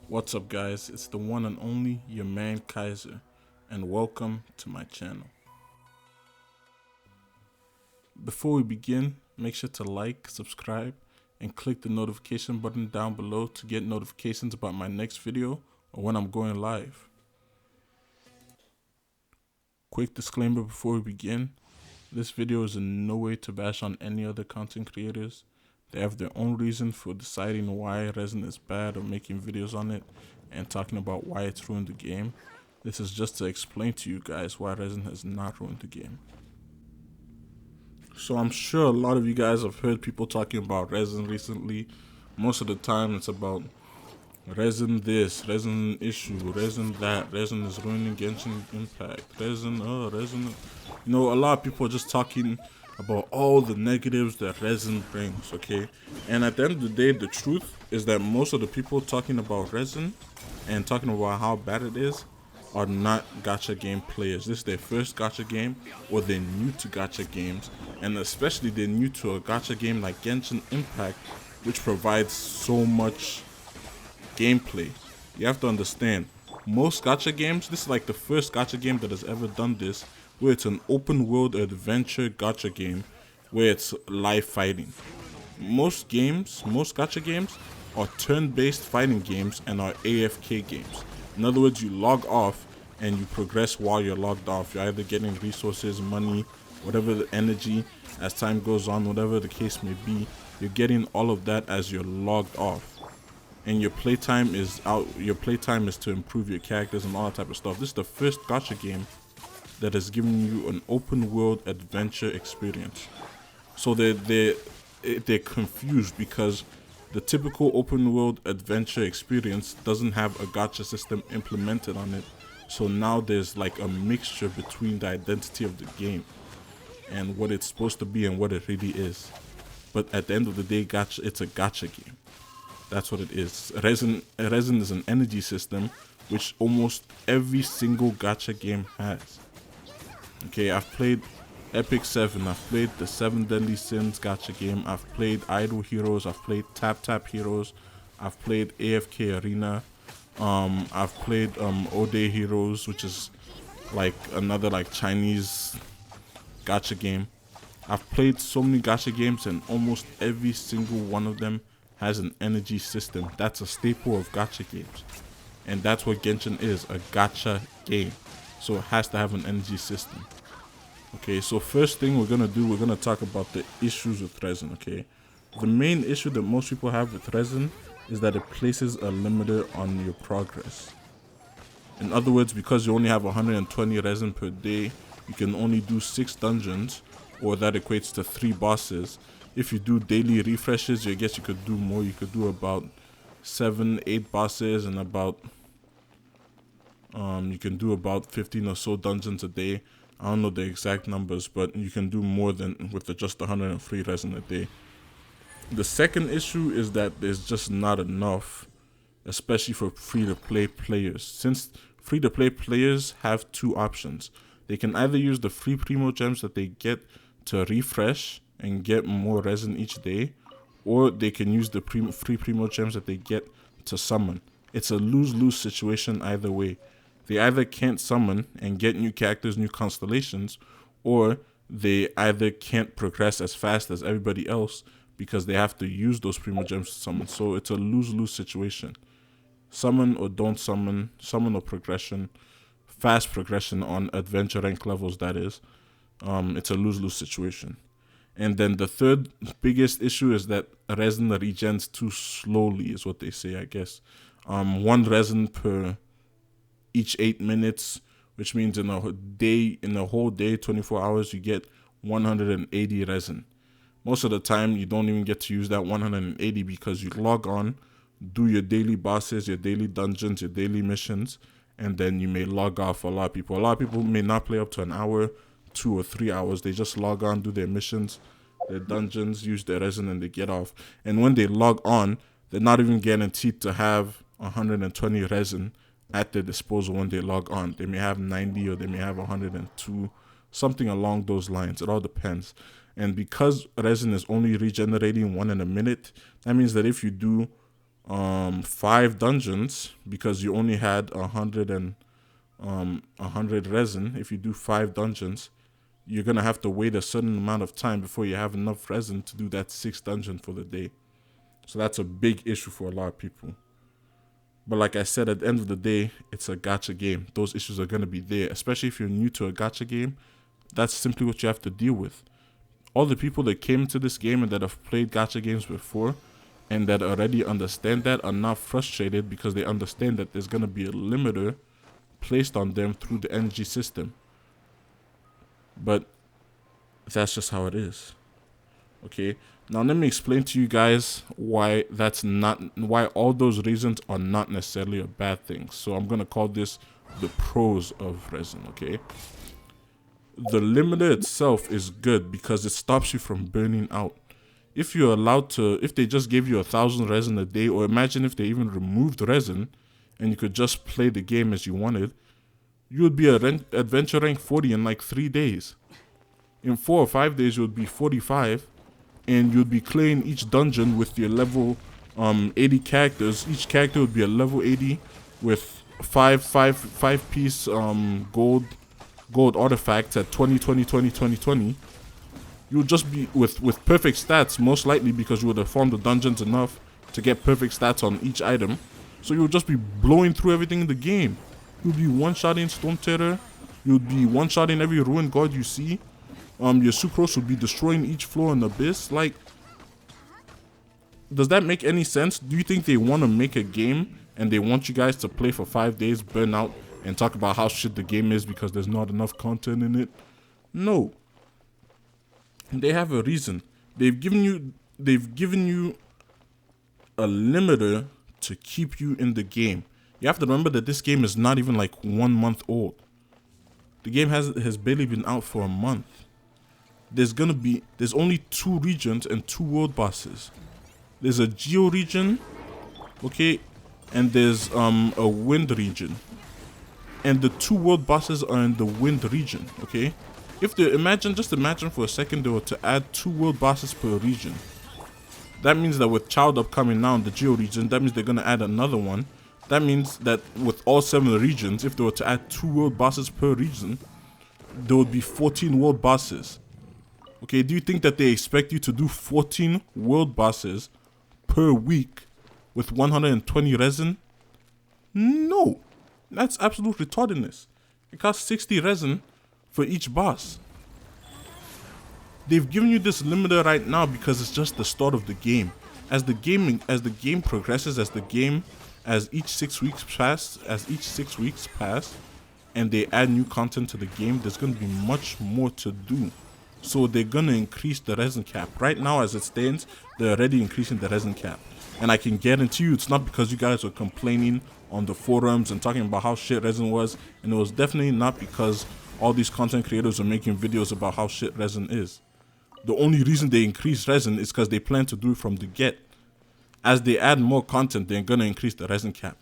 What's up, guys? It's the one and only your man Kaiser, and welcome to my channel. Before we begin, make sure to like, subscribe, and click the notification button down below to get notifications about my next video or when I'm going live. Quick disclaimer before we begin, this video is in no way to bash on any other content creators. They have their own reason for deciding why Resin is bad or making videos on it and talking about why it's ruined the game. This is just to explain to you guys why Resin has not ruined the game. So I'm sure a lot of you guys have heard people talking about Resin recently. Most of the time it's about Resin this, Resin issue, Resin that, Resin is ruining Genshin Impact, Resin. You know, a lot of people are just talking about all the negatives that Resin brings, okay? And at the end of the day, the truth is that most of the people talking about Resin and talking about how bad it is are not gacha game players. This is their first gacha game, or they're new to gacha games, and especially they're new to a gacha game like Genshin Impact, which provides so much gameplay. You have to understand, most gacha games, this is like the first gacha game that has ever done this, where it's an open world adventure gacha game where it's live fighting. Most gacha games are turn-based fighting games and are AFK games. In other words, you log off and you progress while you're logged off. You're either getting resources, money, whatever the energy as time goes on, whatever the case may be, you're getting all of that as you're logged off. And your playtime is to improve your characters and all that type of stuff. This is the first gacha game that has given you an open world adventure experience. So they're confused because the typical open world adventure experience doesn't have a gacha system implemented on it. So now there's like a mixture between the identity of the game and what it's supposed to be and what it really is. But at the end of the day, it's a gacha game. That's what it is. Resin is an energy system, which almost every single gacha game has. Okay, I've played Epic 7, I've played the 7 Deadly Sins gacha game, I've played Idol Heroes, I've played Tap Heroes, I've played AFK Arena, I've played Ode Heroes, which is like another like Chinese gacha game. I've played so many gacha games and almost every single one of them has an energy system. That's a staple of gacha games. And that's what Genshin is, a gacha game. So it has to have an energy system. Okay, so first thing we're gonna talk about the issues with Resin, okay? The main issue that most people have with Resin is that it places a limiter on your progress. In other words, because you only have 120 Resin per day, you can only do 6 dungeons, or that equates to 3 bosses. If you do daily refreshes, I guess you could do more. You could do about 7-8 bosses and about you can do about 15 or so dungeons a day. I don't know the exact numbers, but you can do more than with just 103 Resin a day. The second issue is that there's just not enough, especially for free-to-play players. Since free-to-play players have 2 options. They can either use the free Primo Gems that they get to refresh and get more Resin each day, or they can use the free Primo Gems that they get to summon. It's a lose-lose situation either way. They either can't summon and get new characters, new constellations, or they either can't progress as fast as everybody else because they have to use those Primo Gems to summon. So it's a lose-lose situation. Summon or don't summon, summon or progression, fast progression on adventure rank levels, that is. It's a lose-lose situation. And then the third biggest issue is that Resin regens too slowly, is what they say, I guess. 1 Resin per each 8 minutes, which means in a whole day, 24 hours, you get 180 Resin. Most of the time, you don't even get to use that 180 because you log on, do your daily bosses, your daily dungeons, your daily missions, and then you may log off for a lot of people. A lot of people may not play up to an hour, 2 or 3 hours. They just log on, do their missions, their dungeons, use their Resin, and they get off. And when they log on, they're not even guaranteed to have 120 Resin at their disposal when they log on. They may have 90 or they may have 102, something along those lines. It all depends. And because Resin is only regenerating 1 in a minute, that means that if you do 5 dungeons because you only had 100 resin. If you do 5 dungeons, you're gonna have to wait a certain amount of time before you have enough resin to do that 6th dungeon for the day. So that's a big issue for a lot of people. But like I said, at the end of the day, it's a gacha game. Those issues are gonna be there, especially if you're new to a gacha game. That's simply what you have to deal with. All the people that came to this game and that have played gacha games before and that already understand that are not frustrated because they understand that there's gonna be a limiter placed on them through the energy system. But that's just how it is. Okay, now let me explain to you guys why all those reasons are not necessarily a bad thing. So I'm gonna call this the pros of resin. Okay, the limiter itself is good because it stops you from burning out. If you're allowed to, if they just gave you 1,000 resin a day, or imagine if they even removed resin and you could just play the game as you wanted, you would be adventure rank 40 in like 3 days. In 4 or 5 days, you would be 45, and you'd be clearing each dungeon with your level 80 characters. Each character would be a level 80 with 5 piece gold artifacts at 20, 20, 20, 20, 20. You would just be with perfect stats, most likely because you would have farmed the dungeons enough to get perfect stats on each item. So you would just be blowing through everything in the game. You'd be one-shotting Storm Terror. You'd be one-shotting every ruined god you see. Your Sucrose would be destroying each floor in Abyss. Like, does that make any sense? Do you think they want to make a game and they want you guys to play for 5 days, burn out, and talk about how shit the game is because there's not enough content in it? No. They have a reason. They've given you a limiter to keep you in the game. You have to remember that this game is not even like 1 month old. The game has barely been out for a month. There's only 2 regions and 2 world bosses. There's a geo region, okay, and there's a wind region. And the 2 world bosses are in the wind region, okay? Just imagine for a second they were to add 2 world bosses per region. That means that with Child upcoming now in the geo region, that means they're gonna add another one. That means that with all 7 regions, if they were to add 2 world bosses per region, there would be 14 world bosses. Okay, do you think that they expect you to do 14 world bosses per week with 120 resin? No, that's absolute retardedness. It costs 60 resin for each boss. They've given you this limiter right now because it's just the start of the game. As the game progresses, as each 6 weeks pass, and they add new content to the game, there's going to be much more to do. So they're going to increase the resin cap. Right now, as it stands, they're already increasing the resin cap. And I can guarantee you it's not because you guys were complaining on the forums and talking about how shit resin was. And it was definitely not because all these content creators are making videos about how shit resin is. The only reason they increase resin is because they plan to do it from the get. As they add more content, they're going to increase the resin cap.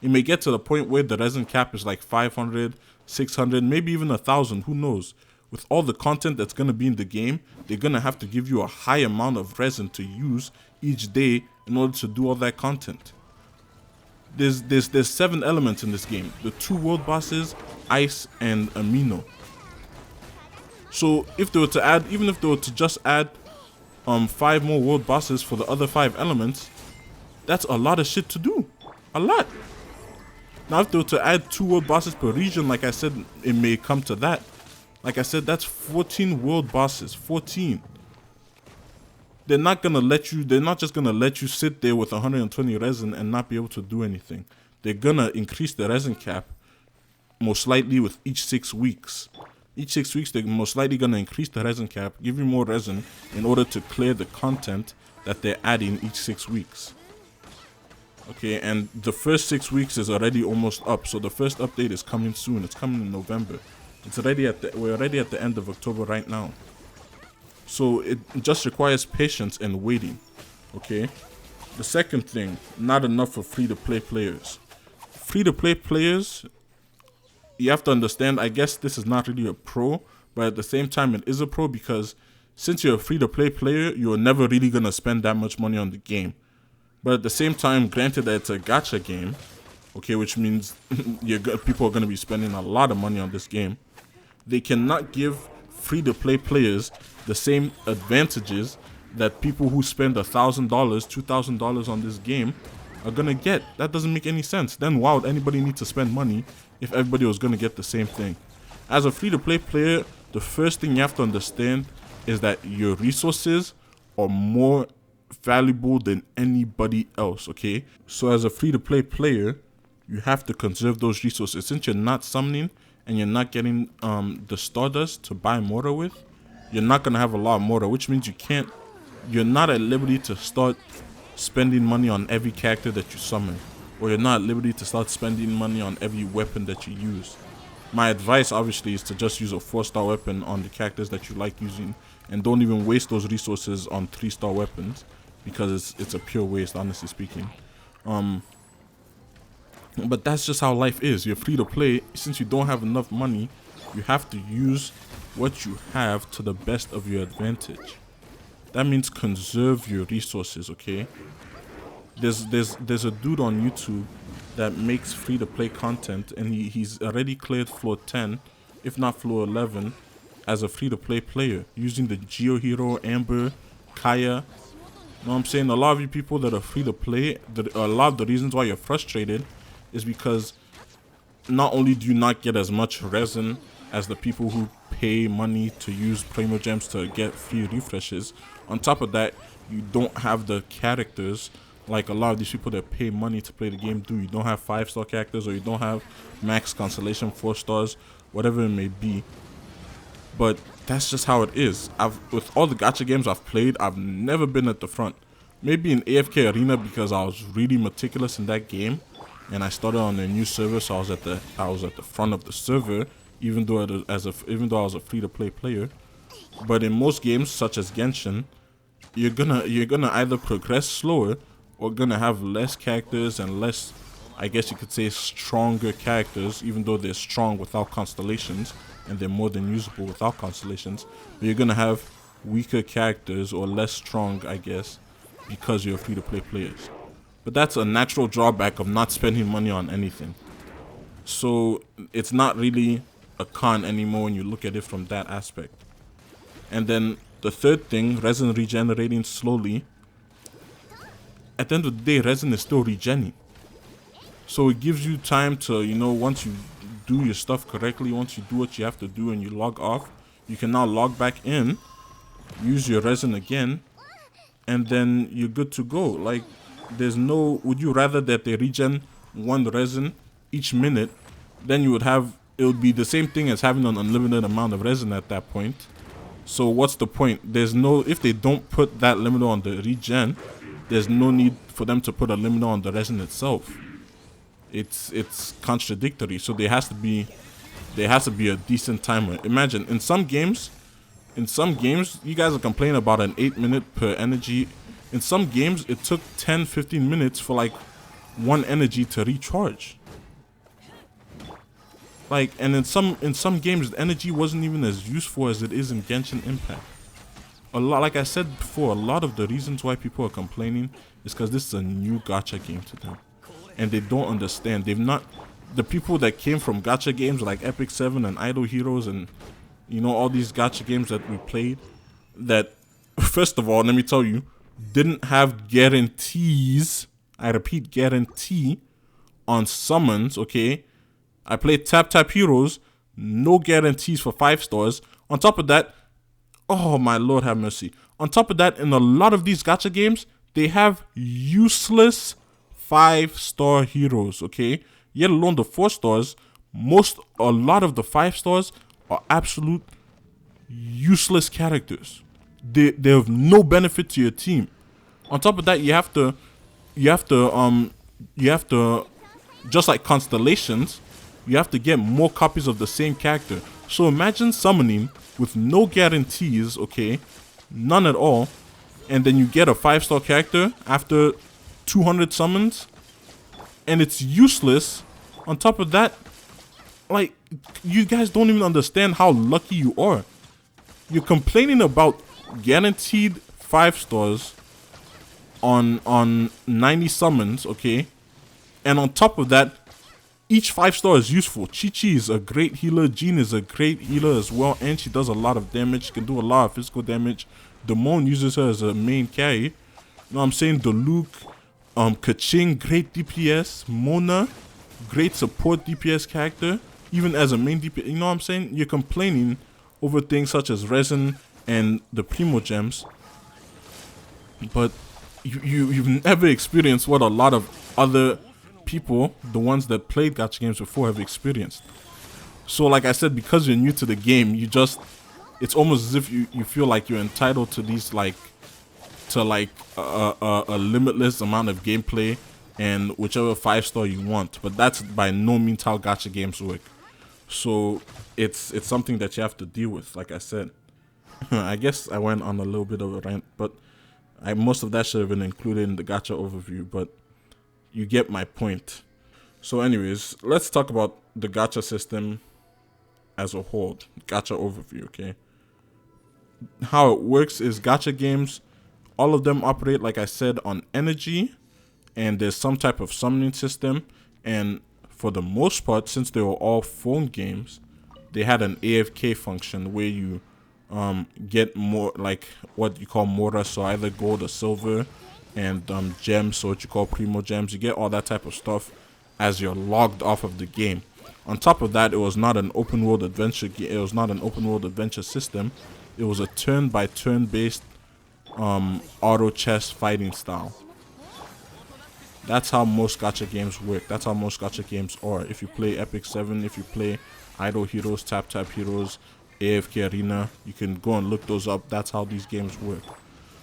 It may get to the point where the resin cap is like 500, 600, maybe even 1,000, who knows. With all the content that's going to be in the game, they're going to have to give you a high amount of resin to use each day in order to do all that content. There's 7 elements in this game. The 2 world bosses, Ice, and Amino. So if they were to add, even if they were to just add 5 more world bosses for the other 5 elements, that's a lot of shit to do. A lot. Now if they were to add 2 world bosses per region, like I said, it may come to that. Like I said, that's 14 world bosses. 14. They're not just gonna let you sit there with 120 resin and not be able to do anything. They're gonna increase the resin cap most likely with each 6 weeks. Each 6 weeks, they're most likely gonna increase the resin cap, give you more resin in order to clear the content that they're adding each 6 weeks. Okay, and the first 6 weeks is already almost up, so the first update is coming soon. It's coming in November. We're already at the end of October right now. So it just requires patience and waiting. Okay. The second thing, not enough for free-to-play players. Free-to-play players, you have to understand, I guess this is not really a pro, but at the same time it is a pro because since you're a free-to-play player, you're never really gonna spend that much money on the game. But at the same time, granted that it's a gacha game, okay, which means people are going to be spending a lot of money on this game, they cannot give free-to-play players the same advantages that people who spend $1,000, $2,000 on this game are going to get. That doesn't make any sense. Then why would anybody need to spend money if everybody was going to get the same thing? As a free-to-play player, the first thing you have to understand is that your resources are more valuable than anybody else, okay? So as a free-to-play player, you have to conserve those resources. Since you're not summoning and you're not getting the Stardust to buy mortar with, you're not going to have a lot of mortar, which means you're not at liberty to start spending money on every character that you summon, or you're not at liberty to start spending money on every weapon that you use. My advice obviously is to just use a 4-star weapon on the characters that you like using, and don't even waste those resources on 3-star weapons, because it's a pure waste, honestly speaking. But that's just how life is. You're free to play. Since you don't have enough money, you have to use what you have to the best of your advantage. That means conserve your resources, okay? There's a dude on YouTube that makes free to play content, and he's already cleared floor 10, if not floor 11, as a free to play player using the Geo Hero, Amber, Kaya. You know what I'm saying? A lot of you people that are free to play, a lot of the reasons why you're frustrated is because not only do you not get as much resin as the people who pay money to use Primo Gems to get free refreshes, on top of that, you don't have the characters like a lot of these people that pay money to play the game do. You don't have 5-star characters, or you don't have max constellation 4 stars, whatever it may be. But that's just how it is. With all the gacha games I've played, I've never been at the front. Maybe in AFK Arena because I was really meticulous in that game, and I started on a new server, so I was at the front of the server, even though I was a free to play player. But in most games, such as Genshin, you're gonna either progress slower or gonna have less characters and less, I guess you could say, stronger characters, even though they're strong without constellations and they're more than usable without constellations. But you're gonna have weaker characters or less strong, I guess, because you're free to play players. But that's a natural drawback of not spending money on anything. So it's not really a con anymore when you look at it from that aspect. And then the third thing, resin regenerating slowly. At the end of the day, resin is still regenning. So it gives you time to, once you do your stuff correctly, once you do what you have to do and you log off, you can now log back in, use your resin again, and then you're good to go. Like, would you rather that they regen 1 resin each minute? Then it would be the same thing as having an unlimited amount of resin at that point. So what's the point? If they don't put that limiter on the regen, there's no need for them to put a limiter on the resin itself. It's contradictory. So there has to be a decent timer. Imagine in some games, you guys are complaining about an 8-minute per energy. In some games, it took 10-15 minutes for like 1 energy to recharge. Like, and in some games, the energy wasn't even as useful as it is in Genshin Impact. Like I said before, a lot of the reasons why people are complaining is because this is a new gacha game to them, and they don't understand. The people that came from gacha games like Epic 7 and Idol Heroes and all these gacha games that we played, that first of all, let me tell you, didn't have guarantees. I repeat, guarantee on summons. Okay. I played Tap Heroes, no guarantees for 5 stars. On top of that, oh my lord have mercy. On top of that, in a lot of these gacha games, they have useless 5-star heroes, okay? Yet alone the 4 stars, a lot of the 5 stars are absolute useless characters. They have no benefit to your team. On top of that, you have to just like constellations, you have to get more copies of the same character. So imagine summoning with no guarantees, okay, none at all, and then you get a 5-star character after 200 summons, and it's useless. On top of that, like, you guys don't even understand how lucky you are. You're complaining about guaranteed 5 stars, on 90 summons, okay? And on top of that, each 5-star is useful. Chi-Chi is a great healer. Jean is a great healer as well, and she does a lot of damage. She can do a lot of physical damage. Damon uses her as a main carry. You know what I'm saying? Diluc, Kaching, great DPS. Mona, great support DPS character, even as a main DPS. You know what I'm saying? You're complaining over things such as Resin and the Primo Gems, but you've never experienced what a lot of other people, the ones that played gacha games before, have experienced. So like I said, because you're new to the game, it's almost as if you feel like you're entitled to these a limitless amount of gameplay and whichever 5-star you want. But that's by no means how gacha games work. So it's something that you have to deal with, like I said. I guess I went on a little bit of a rant, but most of that should have been included in the gacha overview, but you get my point. So anyways, let's talk about the gacha system as a whole. Gacha overview, okay? How it works is gacha games, all of them operate, like I said, on energy, and there's some type of summoning system. And for the most part, since they were all phone games, they had an AFK function where you get more, like what you call mora, so either gold or silver, and gems, so what you call primo gems. You get all that type of stuff as you're logged off of the game. On top of that, it was not an open world adventure. It was not an open world adventure system. It was a turn by turn based auto chess fighting style. That's how most gacha games work. That's how most gacha games are. If you play Epic 7, if you play Idol Heroes, Tap Tap Heroes, AFK Arena, you can go and look those up. That's how these games work.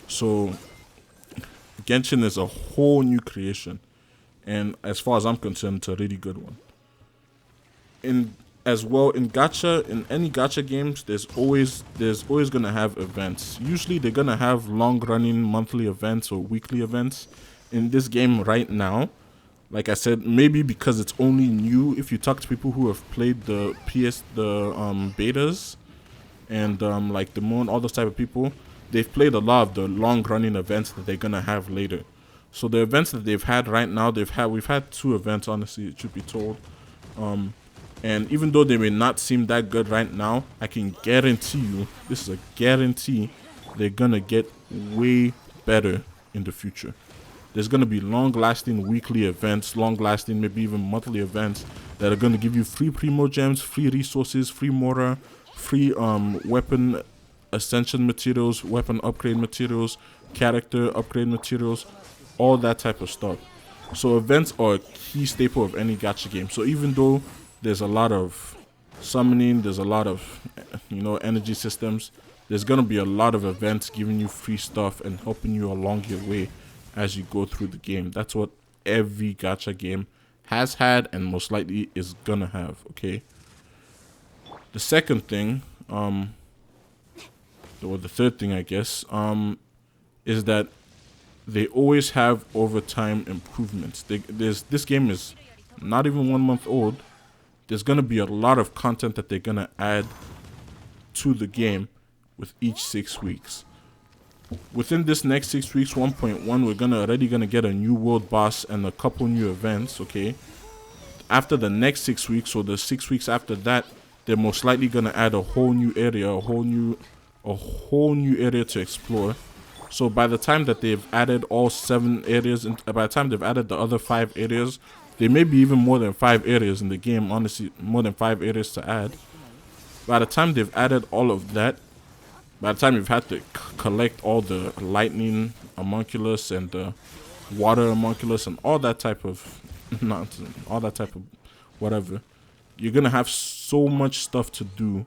So Genshin is a whole new creation, and as far as I'm concerned, it's a really good one. In any gacha games, there's always gonna have events. Usually they're gonna have long running monthly events or weekly events. In this game right now, like I said, maybe because it's only new, if you talk to people who have played the betas and like the Moon, all those type of people, they've played a lot of the long running events that they're gonna have later. So the events that they've had right now, we've had 2 events, honestly, it should be told. And even though they may not seem that good right now, I can guarantee you, this is a guarantee, they're gonna get way better in the future. There's gonna be long-lasting weekly events, long-lasting maybe even monthly events that are gonna give you free primo gems, free resources, free mora, free weapon ascension materials, weapon upgrade materials, character upgrade materials, all that type of stuff. So events are a key staple of any gacha game. So even though there's a lot of summoning, there's a lot of energy systems, there's gonna be a lot of events giving you free stuff and helping you along your way as you go through the game. That's what every gacha game has had and most likely is gonna have, okay? The second thing, or the third thing I guess, is that they always have overtime improvements. This game is not even 1 month old. There's gonna be a lot of content that they're gonna add to the game with each 6 weeks. Within this next 6 weeks, 1.1, we're already gonna get a new world boss and a couple new events, okay? After the next 6 weeks, or the 6 weeks after that, they're most likely gonna add a whole new area, a whole new area to explore. So by the time that they've added all 7 areas, and by the time they've added the other 5 areas, there may be even more than 5 areas in the game, honestly, more than 5 areas to add. By the time they've added all of that, by the time you've had to collect all the lightning homunculus and the water homunculus and all that type of nonsense, all that type of whatever, you're gonna have so much stuff to do,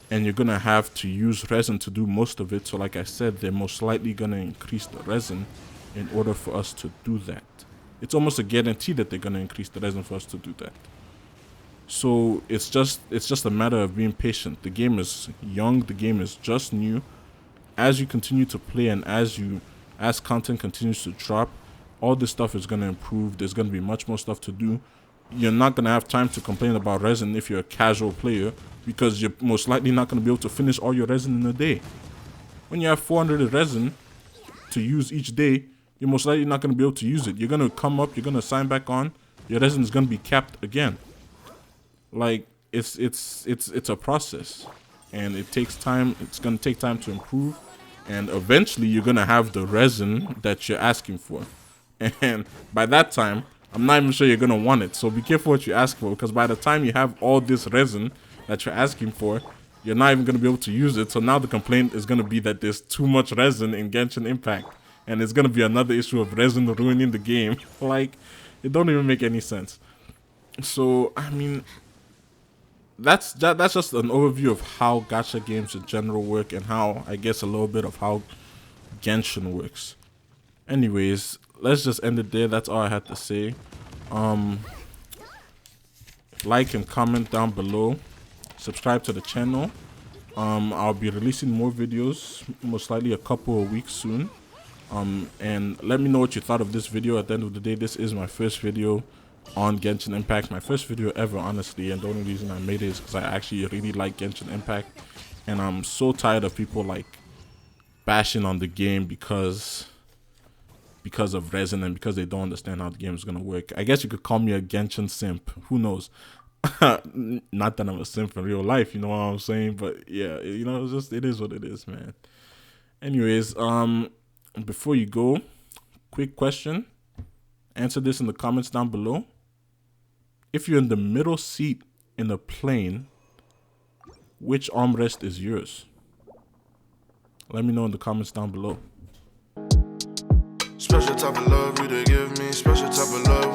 and you're gonna have to use resin to do most of it. So like I said, they're most likely gonna increase the resin in order for us to do that. It's almost a guarantee that they're gonna increase the resin for us to do that. So it's just a matter of being patient. The game is young, the game is just new. As you continue to play and as content continues to drop, all this stuff is gonna improve. There's gonna be much more stuff to do. You're not gonna have time to complain about resin if you're a casual player, because you're most likely not gonna be able to finish all your resin in a day. When you have 400 resin to use each day, you're most likely not going to be able to use it. You're going to come up, you're going to sign back on, your resin is going to be capped again. Like, it's a process, and it takes time. It's going to take time to improve, and eventually you're going to have the resin that you're asking for. And by that time, I'm not even sure you're going to want it. So be careful what you ask for, because by the time you have all this resin that you're asking for, you're not even going to be able to use it. So now the complaint is going to be that there's too much resin in Genshin Impact. And it's going to be another issue of resin ruining the game. Like, it don't even make any sense. So, I mean, that's just an overview of how gacha games in general work, and how, I guess, a little bit of how Genshin works. Anyways, let's just end it there. That's all I had to say. Like and comment down below. Subscribe to the channel. I'll be releasing more videos, most likely a couple of weeks soon. And let me know what you thought of this video. At the end of the day, this is my first video on Genshin Impact, my first video ever, honestly, and the only reason I made it is because I actually really like Genshin Impact, and I'm so tired of people like bashing on the game because of resin, and because they don't understand how the game is gonna work. I guess you could call me a Genshin simp, who knows. Not that I'm a simp in real life, you know what I'm saying, but yeah, you know, it's just, it is what it is, man. Anyways, before you go, quick question, answer this in the comments down below. If you're in the middle seat in a plane, which armrest is yours? Let me know in the comments down below. Special type of love you to give me, special type of love